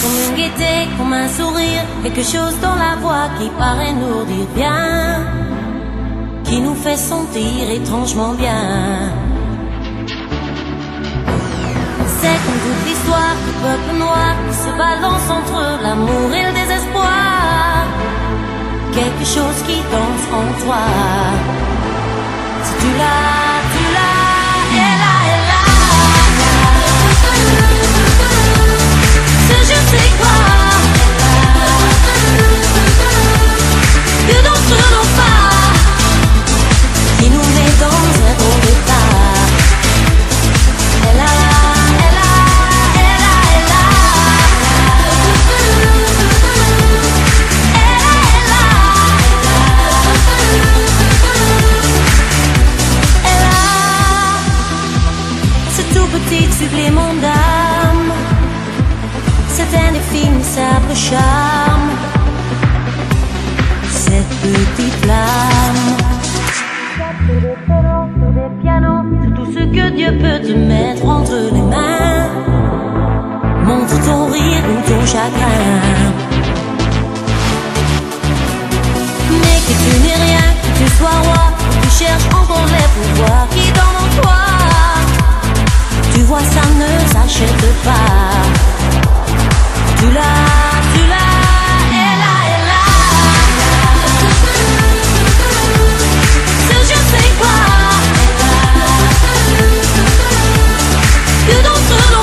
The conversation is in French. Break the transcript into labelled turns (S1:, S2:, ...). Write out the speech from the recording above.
S1: Comme une gaieté, comme un sourire, quelque chose dans la voix qui paraît nous dire bien, qui nous fait sentir étrangement bien. C'est comme toute l'histoire du peuple noir qui se balance entre l'amour et le désespoir. Quelque chose qui danse en toi. Si tu l'as, elle a. Ce je sais quoi que d'entre nos pas qui nous met dans un drôle d'état. Elle a. Petit supplément d'âme, cet indéfinissable charme, cette petite flamme. Sur des violons, sur des pianos, sur tout ce que Dieu peut te mettre entre les mains. Montre ton rire ou ton chagrin. Mais que tu n'es rien, que tu sois roi, que tu cherches encore les pouvoirs qui dorment en toi. Tu vois, ça ne s'achète pas. Tu l'as, elle a. Ce je sais quoi que d'entre nous